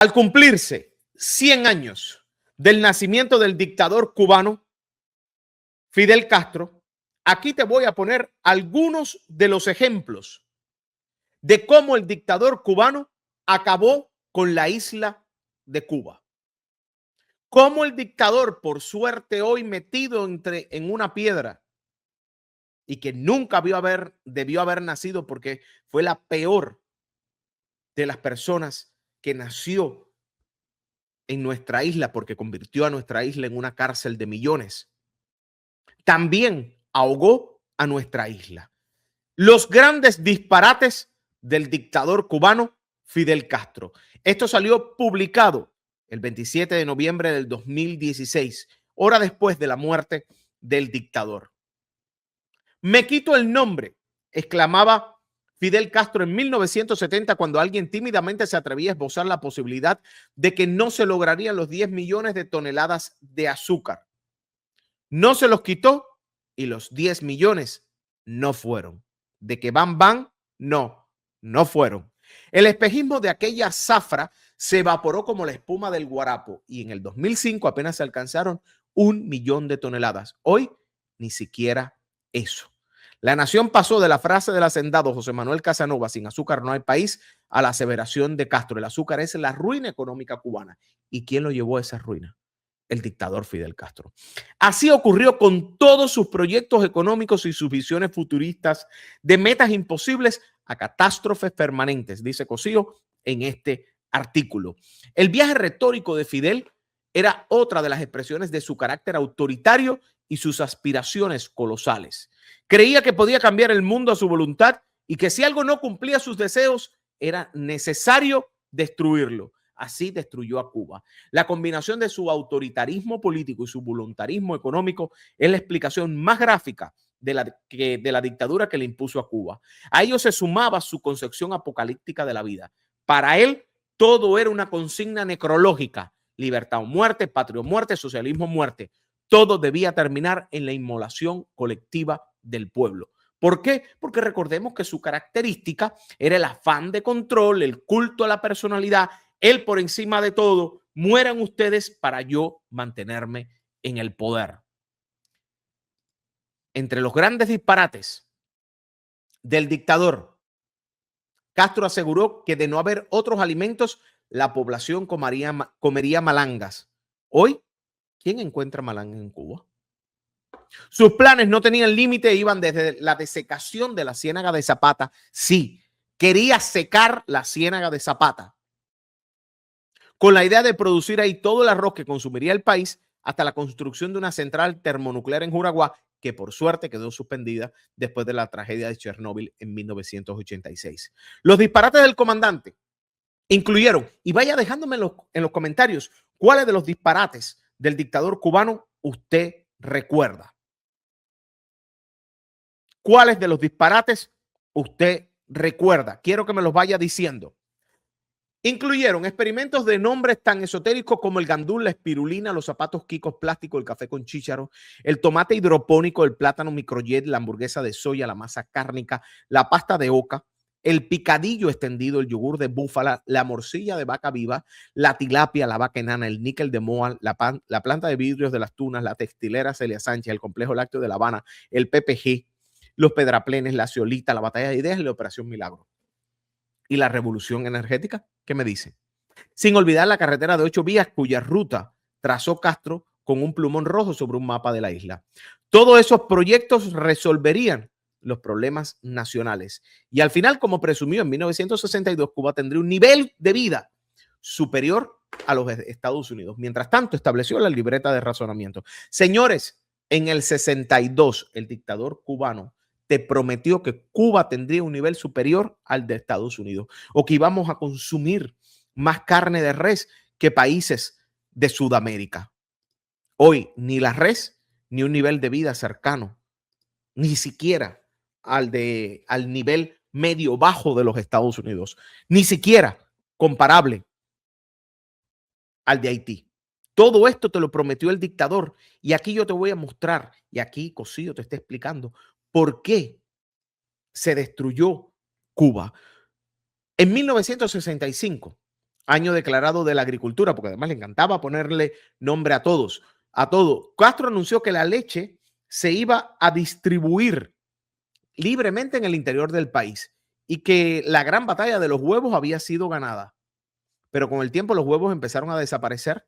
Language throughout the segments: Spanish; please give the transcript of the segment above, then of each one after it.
Al cumplirse 100 años del nacimiento del dictador cubano Fidel Castro, aquí te voy a poner algunos de los ejemplos de cómo el dictador cubano acabó con la isla de Cuba. Cómo el dictador, por suerte hoy metido en una piedra y que nunca debió haber nacido porque fue la peor de las personas que nació en nuestra isla porque convirtió a nuestra isla en una cárcel de millones, también ahogó a nuestra isla. Los grandes disparates del dictador cubano Fidel Castro. Esto salió publicado el 27 de noviembre del 2016, hora después de la muerte del dictador. Me quito el nombre, exclamaba Fidel Castro en 1970 cuando alguien tímidamente se atrevía a esbozar la posibilidad de que no se lograrían los 10 millones de toneladas de azúcar. No se los quitó y los 10 millones no fueron. De que van, no fueron. El espejismo de aquella zafra se evaporó como la espuma del guarapo y en el 2005 apenas se alcanzaron 1 millón de toneladas. Hoy ni siquiera eso. La nación pasó de la frase del hacendado José Manuel Casanova, sin azúcar no hay país, a la aseveración de Castro. El azúcar es la ruina económica cubana. ¿Y quién lo llevó a esa ruina? El dictador Fidel Castro. Así ocurrió con todos sus proyectos económicos y sus visiones futuristas de metas imposibles a catástrofes permanentes, dice Cosío en este artículo. El viaje retórico de Fidel era otra de las expresiones de su carácter autoritario y sus aspiraciones colosales. Creía que podía cambiar el mundo a su voluntad y que si algo no cumplía sus deseos, era necesario destruirlo. Así destruyó a Cuba. La combinación de su autoritarismo político y su voluntarismo económico es la explicación más gráfica de la dictadura que le impuso a Cuba. A ello se sumaba su concepción apocalíptica de la vida. Para él, todo era una consigna necrológica. Libertad o muerte, patria o muerte, socialismo o muerte. Todo debía terminar en la inmolación colectiva del pueblo. ¿Por qué? Porque recordemos que su característica era el afán de control, el culto a la personalidad, él por encima de todo, mueran ustedes para yo mantenerme en el poder. Entre los grandes disparates del dictador, Castro aseguró que de no haber otros alimentos, la población comería malangas. Hoy, ¿quién encuentra malanga en Cuba? Sus planes no tenían límite, iban desde la desecación de la ciénaga de Zapata. Sí, quería secar la ciénaga de Zapata, con la idea de producir ahí todo el arroz que consumiría el país, hasta la construcción de una central termonuclear en Juraguá, que por suerte quedó suspendida después de la tragedia de Chernóbil en 1986. Los disparates del comandante incluyeron, y vaya dejándome en los comentarios, cuáles de los disparates del dictador cubano usted recuerda. ¿Cuáles de los disparates usted recuerda? Quiero que me los vaya diciendo. Incluyeron experimentos de nombres tan esotéricos como el gandul, la espirulina, los zapatos quicos plásticos, el café con chícharo, el tomate hidropónico, el plátano microjet, la hamburguesa de soya, la masa cárnica, la pasta de oca, el picadillo extendido, el yogur de búfala, la morcilla de vaca viva, la tilapia, la vaca enana, el níquel de Moa, la planta de vidrios de las Tunas, la textilera Celia Sánchez, el complejo lácteo de La Habana, el PPG, los pedraplenes, la ciolita, la batalla de ideas y la operación Milagro. ¿Y la revolución energética? ¿Qué me dice? Sin olvidar la carretera de 8 vías cuya ruta trazó Castro con un plumón rojo sobre un mapa de la isla. Todos esos proyectos resolverían los problemas nacionales. Y al final, como presumió en 1962, Cuba tendría un nivel de vida superior a los Estados Unidos. Mientras tanto, estableció la libreta de razonamiento. Señores, en el 62, el dictador cubano te prometió que Cuba tendría un nivel superior al de Estados Unidos o que íbamos a consumir más carne de res que países de Sudamérica. Hoy ni la res ni un nivel de vida cercano, ni siquiera al nivel medio bajo de los Estados Unidos, ni siquiera comparable al de Haití. Todo esto te lo prometió el dictador y aquí yo te voy a mostrar, y aquí Cosío te está explicando por qué se destruyó Cuba. En 1965, año declarado de la agricultura, porque además le encantaba ponerle nombre a todos, a todo. Castro anunció que la leche se iba a distribuir libremente en el interior del país y que la gran batalla de los huevos había sido ganada. Pero con el tiempo los huevos empezaron a desaparecer,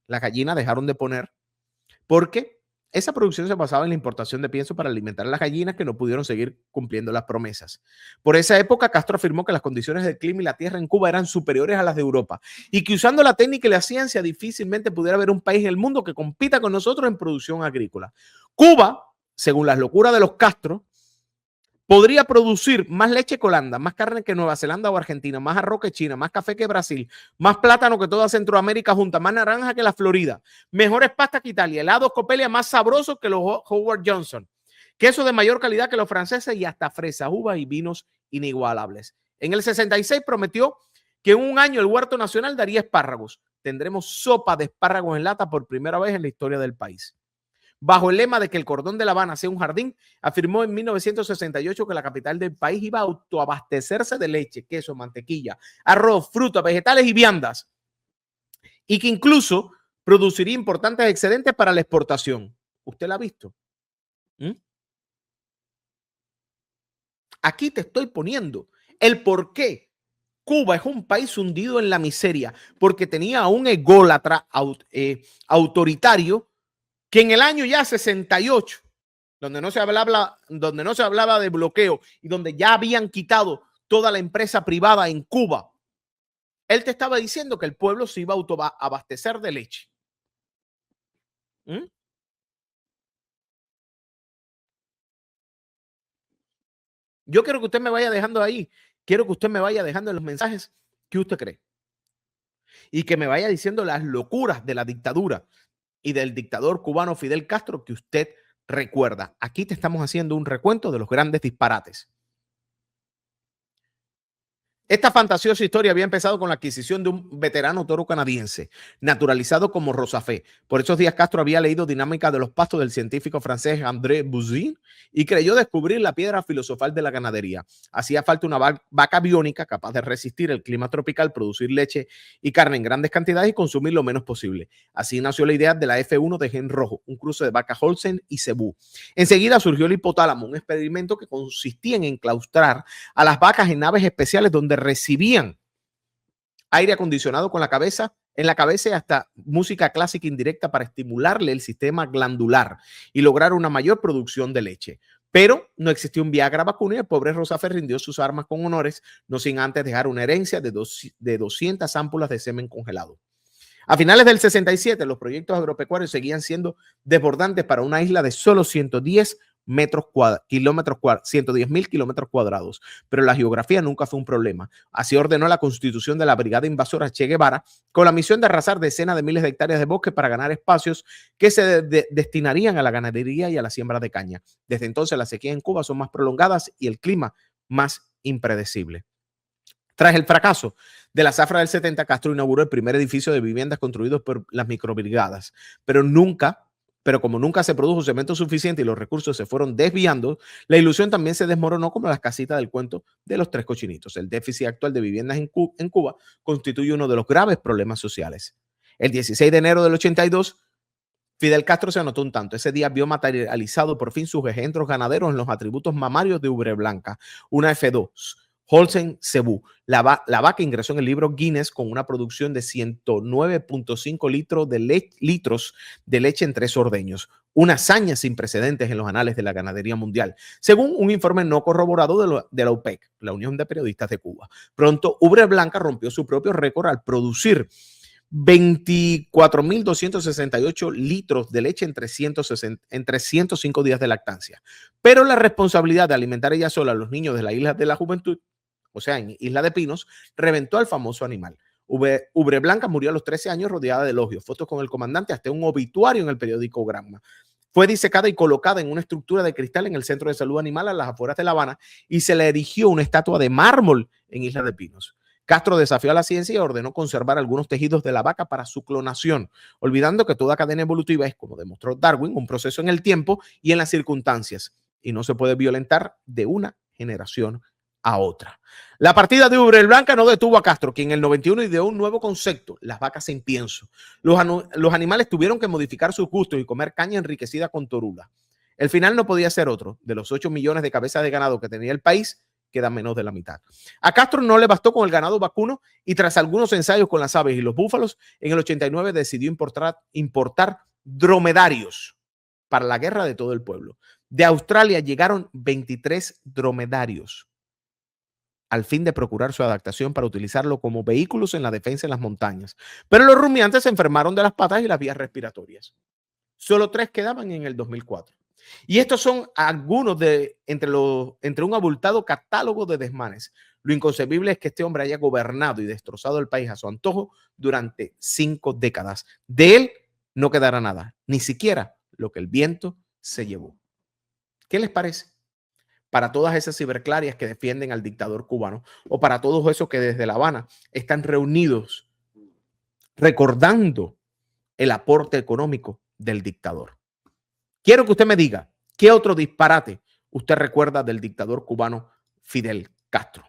las gallinas dejaron de poner, porque esa producción se basaba en la importación de pienso para alimentar a las gallinas que no pudieron seguir cumpliendo las promesas. Por esa época, Castro afirmó que las condiciones del clima y la tierra en Cuba eran superiores a las de Europa y que usando la técnica y la ciencia difícilmente pudiera haber un país en el mundo que compita con nosotros en producción agrícola. Cuba, según las locuras de los Castro, podría producir más leche que Holanda, más carne que Nueva Zelanda o Argentina, más arroz que China, más café que Brasil, más plátano que toda Centroamérica junta, más naranja que la Florida, mejores pastas que Italia, helados Copelia más sabrosos que los Howard Johnson, queso de mayor calidad que los franceses y hasta fresas, uvas y vinos inigualables. En el 66 prometió que en un año el huerto nacional daría espárragos. Tendremos sopa de espárragos en lata por primera vez en la historia del país. Bajo el lema de que el cordón de La Habana sea un jardín, afirmó en 1968 que la capital del país iba a autoabastecerse de leche, queso, mantequilla, arroz, frutas, vegetales y viandas, y que incluso produciría importantes excedentes para la exportación. ¿Usted la ha visto? ¿Mm? Aquí te estoy poniendo el por qué Cuba es un país hundido en la miseria, porque tenía a un ególatra autoritario que en el año ya 68, donde no se hablaba de bloqueo y donde ya habían quitado toda la empresa privada en Cuba, él te estaba diciendo que el pueblo se iba a autoabastecer de leche. ¿Mm? Yo quiero que usted me vaya dejando ahí, quiero que usted me vaya dejando en los mensajes que usted cree y que me vaya diciendo las locuras de la dictadura y del dictador cubano Fidel Castro que usted recuerda. Aquí te estamos haciendo un recuento de los grandes disparates. Esta fantasiosa historia había empezado con la adquisición de un veterano toro canadiense, naturalizado como Rosafé. Por esos días Castro había leído Dinámica de los pastos del científico francés André Buzyn y creyó descubrir la piedra filosofal de la ganadería. Hacía falta una vaca biónica capaz de resistir el clima tropical, producir leche y carne en grandes cantidades y consumir lo menos posible. Así nació la idea de la F1 de gen rojo, un cruce de vaca Holstein y cebú. Enseguida surgió el hipotálamo, un experimento que consistía en enclaustrar a las vacas en naves especiales donde recibían aire acondicionado con la cabeza, en la cabeza y hasta música clásica indirecta para estimularle el sistema glandular y lograr una mayor producción de leche. Pero no existía un Viagra vacuna y el pobre Rosafé rindió sus armas con honores, no sin antes dejar una herencia de 200 ámpulas de semen congelado. A finales del 67, los proyectos agropecuarios seguían siendo desbordantes para una isla de solo 110 110.000 kilómetros cuadrados, pero la geografía nunca fue un problema. Así ordenó la constitución de la Brigada Invasora Che Guevara con la misión de arrasar decenas de miles de hectáreas de bosque para ganar espacios que se destinarían a la ganadería y a la siembra de caña. Desde entonces las sequías en Cuba son más prolongadas y el clima más impredecible. Tras el fracaso de la zafra del 70, Castro inauguró el primer edificio de viviendas construidos por las microbrigadas, pero como nunca se produjo cemento suficiente y los recursos se fueron desviando, la ilusión también se desmoronó como las casitas del cuento de los tres cochinitos. El déficit actual de viviendas en Cuba constituye uno de los graves problemas sociales. El 16 de enero del 82, Fidel Castro se anotó un tanto. Ese día vio materializado por fin sus engendros ganaderos en los atributos mamarios de ubre blanca, una F2. Holstein Cebú. La vaca ingresó en el libro Guinness con una producción de 109.5 litros de leche en 3 ordeños. Una hazaña sin precedentes en los anales de la ganadería mundial, según un informe no corroborado de la UPEC, la Unión de Periodistas de Cuba. Pronto, Ubre Blanca rompió su propio récord al producir 24.268 litros de leche en 305 días de lactancia. Pero la responsabilidad de alimentar ella sola a los niños de la Isla de la Juventud, o sea, en Isla de Pinos, reventó al famoso animal. Ubre Blanca murió a los 13 años rodeada de elogios, fotos con el comandante, hasta un obituario en el periódico Granma. Fue disecada y colocada en una estructura de cristal en el Centro de Salud Animal a las afueras de La Habana y se le erigió una estatua de mármol en Isla de Pinos. Castro desafió a la ciencia y ordenó conservar algunos tejidos de la vaca para su clonación, olvidando que toda cadena evolutiva es, como demostró Darwin, un proceso en el tiempo y en las circunstancias, y no se puede violentar de una generación a otra. La partida de Ubre Blanca no detuvo a Castro, quien en el 91 ideó un nuevo concepto, las vacas sin pienso. Los animales tuvieron que modificar sus gustos y comer caña enriquecida con torula. El final no podía ser otro. De los 8 millones de cabezas de ganado que tenía el país, queda menos de la mitad. A Castro no le bastó con el ganado vacuno y tras algunos ensayos con las aves y los búfalos, en el 89 decidió importar dromedarios para la guerra de todo el pueblo. De Australia llegaron 23 dromedarios al fin de procurar su adaptación para utilizarlo como vehículos en la defensa en las montañas. Pero los rumiantes se enfermaron de las patas y las vías respiratorias. Solo 3 quedaban en el 2004. Y estos son algunos entre un abultado catálogo de desmanes. Lo inconcebible es que este hombre haya gobernado y destrozado el país a su antojo durante 5 décadas. De él no quedará nada, ni siquiera lo que el viento se llevó. ¿Qué les parece? Para todas esas ciberclarias que defienden al dictador cubano o para todos esos que desde La Habana están reunidos recordando el aporte económico del dictador. Quiero que usted me diga qué otro disparate usted recuerda del dictador cubano Fidel Castro.